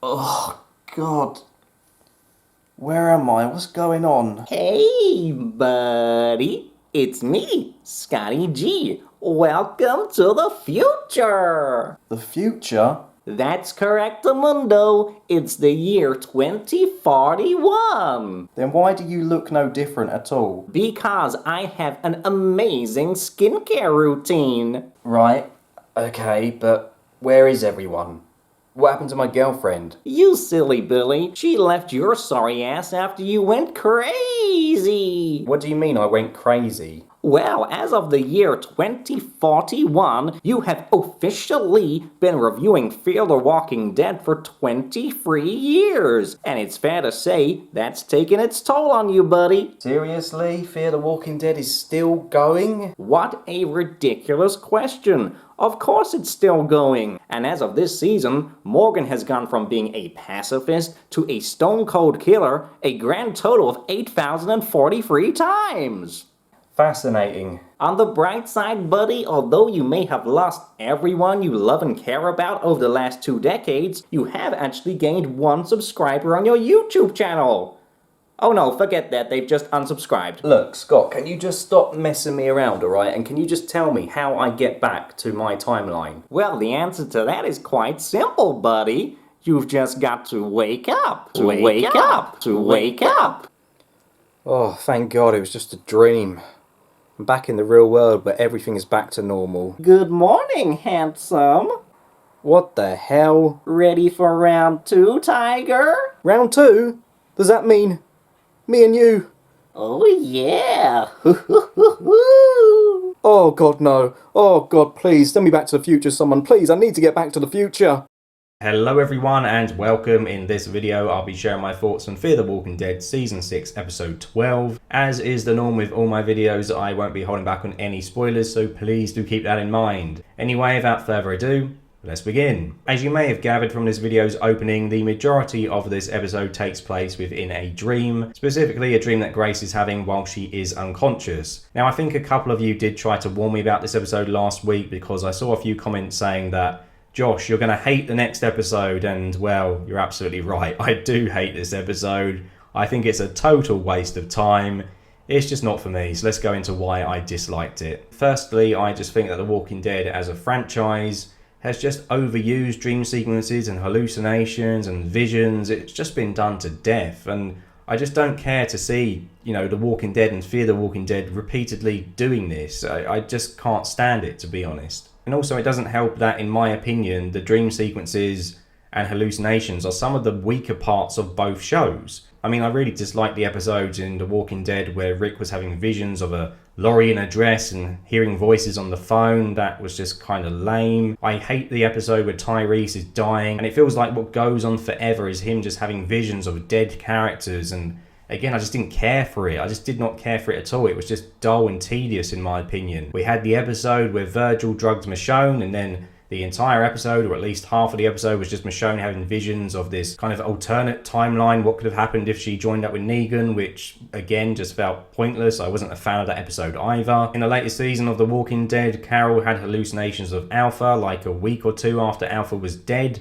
Oh, God. Where am I? What's going on? Hey, buddy. It's me, Scotty G. Welcome to the future. The future? That's correct, Mundo. It's the year 2041. Then why do you look no different at all? Because I have an amazing skincare routine. Right, okay, but where is everyone? What happened to my girlfriend? You silly Billy. She left your sorry ass after you went crazy. What do you mean I went crazy? Well, as of the year 2041, you have officially been reviewing Fear the Walking Dead for 23 years. And it's fair to say that's taken its toll on you, buddy. Seriously? Fear the Walking Dead is still going? What a ridiculous question. Of course it's still going. And as of this season, Morgan has gone from being a pacifist to a stone cold killer a grand total of 8,043 times. Fascinating. On the bright side, buddy, although you may have lost everyone you love and care about over the last 2 decades, you have actually gained 1 subscriber on your YouTube channel. Oh no, forget that, they've just unsubscribed. Look, Scott, can you just stop messing me around, alright? And can you just tell me how I get back to my timeline? Well, the answer to that is quite simple, buddy. You've just got to wake up. Wake up. Oh, thank God, it was just a dream. I'm back in the real world where everything is back to normal. Good morning, handsome. What the hell? Ready for round 2, Tiger? Round 2? Does that mean me and you? Oh yeah. Oh God, no. Oh God, please, send me back to the future, someone. Please, I need to get back to the future. Hello everyone and welcome. In this video I'll be sharing my thoughts on Fear the Walking Dead Season 6 Episode 12. As is the norm with all my videos, I won't be holding back on any spoilers, so please do keep that in mind. Anyway, without further ado, let's begin. As you may have gathered from this video's opening, the majority of this episode takes place within a dream, specifically a dream that Grace is having while she is unconscious. Now I think a couple of you did try to warn me about this episode last week because I saw a few comments saying that Josh, you're going to hate the next episode, and well, you're absolutely right. I do hate this episode. I think it's a total waste of time. It's just not for me, so let's go into why I disliked it. Firstly, I just think that The Walking Dead as a franchise has just overused dream sequences and hallucinations and visions. It's just been done to death, and I just don't care to see, The Walking Dead and Fear the Walking Dead repeatedly doing this. I just can't stand it, to be honest. And also, it doesn't help that, in my opinion, the dream sequences and hallucinations are some of the weaker parts of both shows. I mean, I really dislike the episodes in The Walking Dead where Rick was having visions of a lorry in a dress and hearing voices on the phone. That was just kind of lame. I hate the episode where Tyrese is dying, and it feels like what goes on forever is him just having visions of dead characters, and again, I just didn't care for it. I just did not care for it at all. It was just dull and tedious, in my opinion. We had the episode where Virgil drugged Michonne, and then the entire episode, or at least half of the episode, was just Michonne having visions of this kind of alternate timeline. What could have happened if she joined up with Negan, which, again, just felt pointless. I wasn't a fan of that episode either. In the latest season of The Walking Dead, Carol had hallucinations of Alpha, like a week or 2 after Alpha was dead,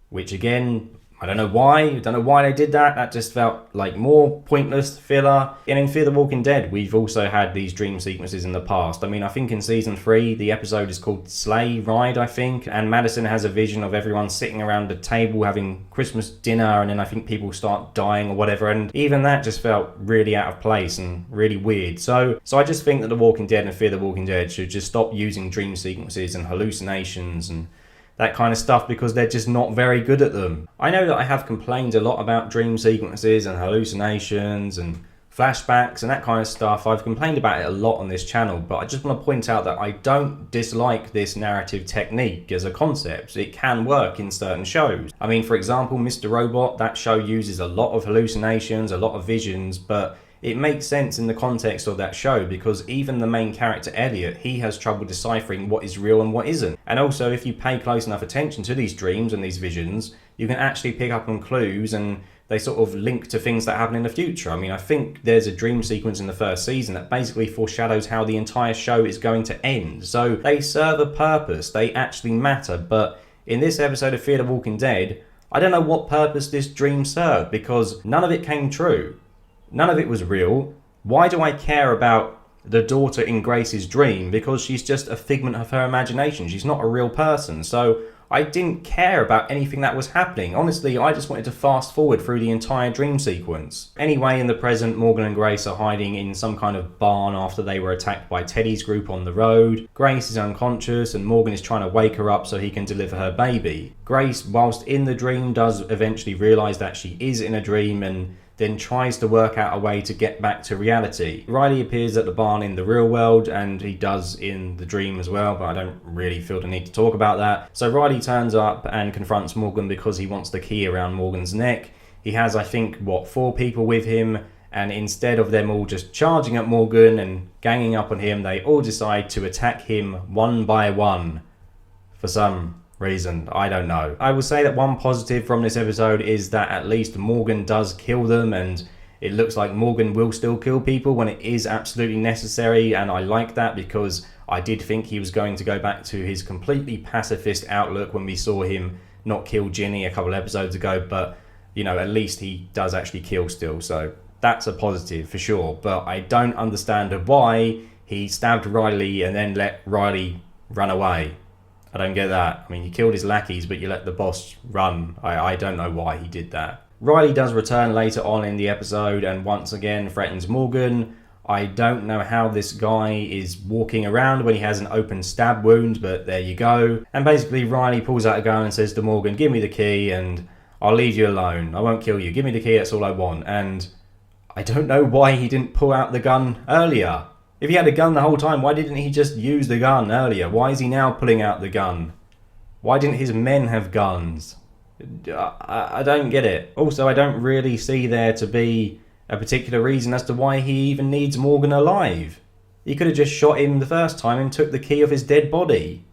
which, again, I don't know why they did that. That just felt like more pointless filler. And in Fear the Walking Dead, we've also had these dream sequences in the past. I mean, I think in Season 3, the episode is called Sleigh Ride, I think. And Madison has a vision of everyone sitting around a table having Christmas dinner, and then I think people start dying or whatever. And even that just felt really out of place and really weird. So I just think that The Walking Dead and Fear the Walking Dead should just stop using dream sequences and hallucinations and that kind of stuff because they're just not very good at them. I know that I have complained a lot about dream sequences and hallucinations and flashbacks and that kind of stuff. I've complained about it a lot on this channel, but I just want to point out that I don't dislike this narrative technique as a concept. It can work in certain shows. I mean, for example, Mr. Robot, that show uses a lot of hallucinations, a lot of visions, but it makes sense in the context of that show because even the main character Elliot, he has trouble deciphering what is real and what isn't. And also, if you pay close enough attention to these dreams and these visions, you can actually pick up on clues and they sort of link to things that happen in the future. I mean, I think there's a dream sequence in the first season that basically foreshadows how the entire show is going to end. So they serve a purpose, they actually matter. But in this episode of Fear the Walking Dead, I don't know what purpose this dream served, because none of it came true. None of it was real. Why do I care about the daughter in Grace's dream? Because she's just a figment of her imagination. She's not a real person. So I didn't care about anything that was happening. Honestly, I just wanted to fast forward through the entire dream sequence. Anyway, in the present, Morgan and Grace are hiding in some kind of barn after they were attacked by Teddy's group on the road. Grace is unconscious and Morgan is trying to wake her up so he can deliver her baby. Grace, whilst in the dream, does eventually realise that she is in a dream and then tries to work out a way to get back to reality. Riley appears at the barn in the real world, and he does in the dream as well, but I don't really feel the need to talk about that. So Riley turns up and confronts Morgan because he wants the key around Morgan's neck. He has, I think, 4 people with him, and instead of them all just charging at Morgan and ganging up on him, they all decide to attack him one by one. For some reason, I don't know. I will say that one positive from this episode is that at least Morgan does kill them, and it looks like Morgan will still kill people when it is absolutely necessary, and I like that because I did think he was going to go back to his completely pacifist outlook when we saw him not kill Ginny a couple episodes ago, but you know, at least he does actually kill still, so that's a positive for sure. But I don't understand why he stabbed Riley and then let Riley run away. I don't get that. I mean, he killed his lackeys, but you let the boss run. I don't know why he did that. Riley does return later on in the episode and once again threatens Morgan. I don't know how this guy is walking around when he has an open stab wound, but there you go. And basically Riley pulls out a gun and says to Morgan, give me the key and I'll leave you alone. I won't kill you. Give me the key, that's all I want. And I don't know why he didn't pull out the gun earlier. If he had a gun the whole time, why didn't he just use the gun earlier? Why is he now pulling out the gun? Why didn't his men have guns? I don't get it. Also, I don't really see there to be a particular reason as to why he even needs Morgan alive. He could have just shot him the first time and took the key off his dead body.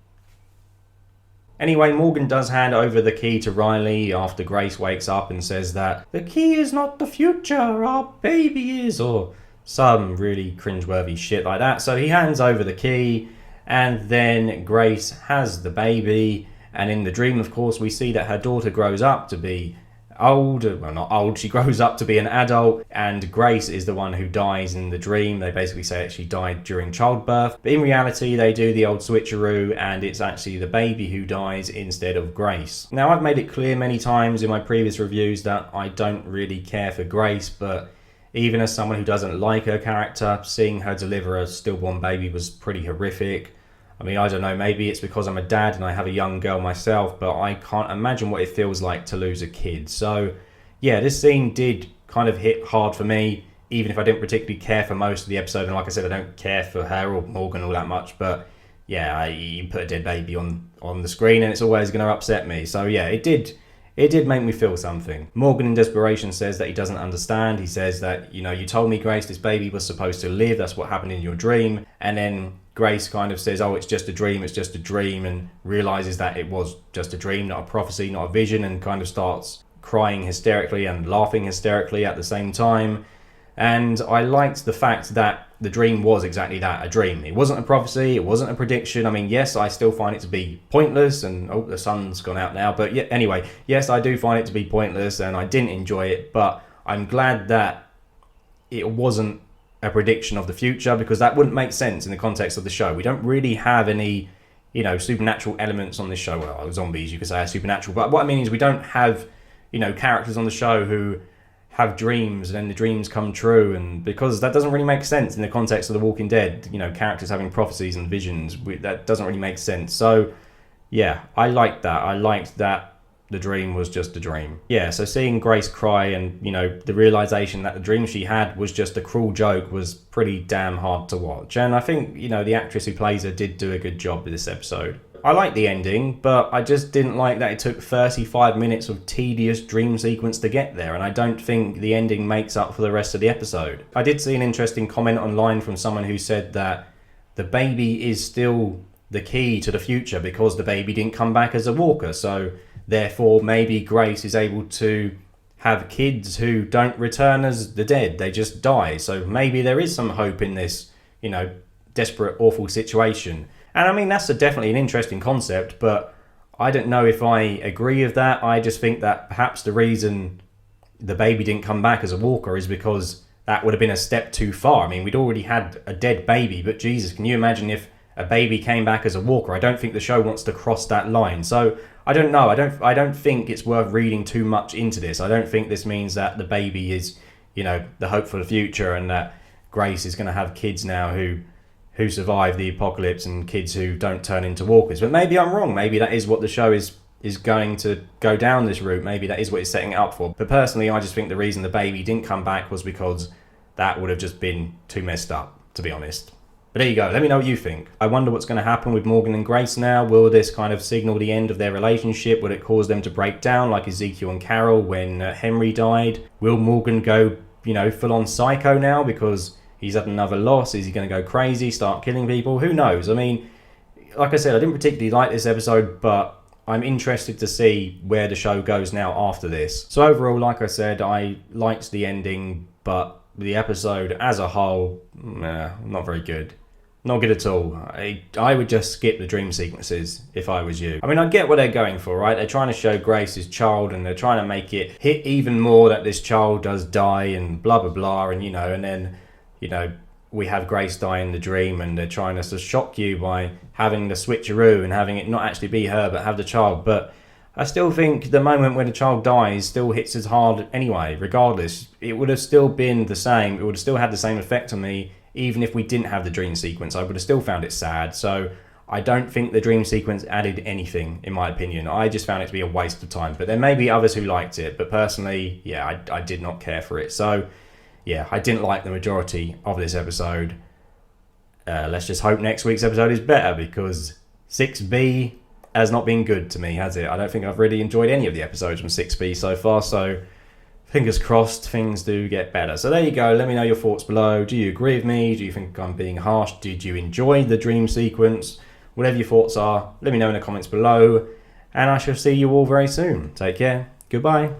Anyway, Morgan does hand over the key to Riley after Grace wakes up and says that the key is not the future, our baby is, or some really cringeworthy shit like that. So he hands over the key and then Grace has the baby, and in the dream, of course, we see that her daughter grows up to be old. Well, not old, she grows up to be an adult, and Grace is the one who dies in the dream. They basically say that she died during childbirth, but in reality they do the old switcheroo and it's actually the baby who dies instead of Grace. Now, I've made it clear many times in my previous reviews that I don't really care for Grace, but even as someone who doesn't like her character, seeing her deliver a stillborn baby was pretty horrific. I mean, I don't know, maybe it's because I'm a dad and I have a young girl myself, but I can't imagine what it feels like to lose a kid. So, yeah, this scene did kind of hit hard for me, even if I didn't particularly care for most of the episode. And like I said, I don't care for her or Morgan all that much, but yeah, you put a dead baby on the screen and it's always going to upset me. So, yeah, it did make me feel something. Morgan in desperation says that he doesn't understand. He says that, you know, you told me, Grace, this baby was supposed to live. That's what happened in your dream. And then Grace kind of says, oh, it's just a dream, and realizes that it was just a dream, not a prophecy, not a vision, and kind of starts crying hysterically and laughing hysterically at the same time. And I liked the fact that the dream was exactly that, a dream. It wasn't a prophecy, it wasn't a prediction. I mean, yes, I still find it to be pointless, and oh, the sun's gone out now, but yeah, anyway, yes, I do find it to be pointless, and I didn't enjoy it, but I'm glad that it wasn't a prediction of the future, because that wouldn't make sense in the context of the show. We don't really have any, you know, supernatural elements on this show. Well, zombies, you could say, are supernatural, but what I mean is we don't have, you know, characters on the show who have dreams and then the dreams come true, and because that doesn't really make sense in the context of The Walking Dead, you know, characters having prophecies and visions, that doesn't really make sense. So yeah, I liked that. I liked that the dream was just a dream. Yeah, so seeing Grace cry and, you know, the realization that the dream she had was just a cruel joke was pretty damn hard to watch. And I think, you know, the actress who plays her did do a good job with this episode. I like the ending, but I just didn't like that it took 35 minutes of tedious dream sequence to get there, and I don't think the ending makes up for the rest of the episode. I did see an interesting comment online from someone who said that the baby is still the key to the future because the baby didn't come back as a walker, so therefore maybe Grace is able to have kids who don't return as the dead, they just die. So maybe there is some hope in this, you know, desperate, awful situation. And I mean, that's definitely an interesting concept, but I don't know if I agree with that. I just think that perhaps the reason the baby didn't come back as a walker is because that would have been a step too far. I mean, we'd already had a dead baby, but Jesus, can you imagine if a baby came back as a walker? I don't think the show wants to cross that line. So I don't know. I don't think it's worth reading too much into this. I don't think this means that the baby is, the hope for the future, and that Grace is going to have kids now who survive the apocalypse and kids who don't turn into walkers. But maybe I'm wrong. Maybe that is what the show is going to go down this route. Maybe that is what it's setting it up for. But personally, I just think the reason the baby didn't come back was because that would have just been too messed up, to be honest. But there you go. Let me know what you think. I wonder what's going to happen with Morgan and Grace now. Will this kind of signal the end of their relationship? Will it cause them to break down like Ezekiel and Carol when Henry died? Will Morgan go, full on psycho now because he's had another loss? Is he going to go crazy, start killing people? Who knows? I mean, like I said, I didn't particularly like this episode, but I'm interested to see where the show goes now after this. So overall, like I said, I liked the ending, but the episode as a whole, not very good. Not good at all. I would just skip the dream sequences if I was you. I mean, I get what they're going for, right? They're trying to show Grace's child, and they're trying to make it hit even more that this child does die and blah, blah, blah. And, and then, we have Grace die in the dream, and they're trying to shock you by having the switcheroo and having it not actually be her, but have the child. But I still think the moment when the child dies still hits as hard anyway, regardless. It would have still been the same. It would have still had the same effect on me, even if we didn't have the dream sequence. I would have still found it sad. So I don't think the dream sequence added anything, in my opinion. I just found it to be a waste of time. But there may be others who liked it. But personally, I did not care for it. So yeah, I didn't like the majority of this episode. Let's just hope next week's episode is better, because 6B has not been good to me, has it? I don't think I've really enjoyed any of the episodes from 6B so far, so fingers crossed things do get better. So there you go. Let me know your thoughts below. Do you agree with me? Do you think I'm being harsh? Did you enjoy the dream sequence? Whatever your thoughts are, let me know in the comments below, and I shall see you all very soon. Take care. Goodbye.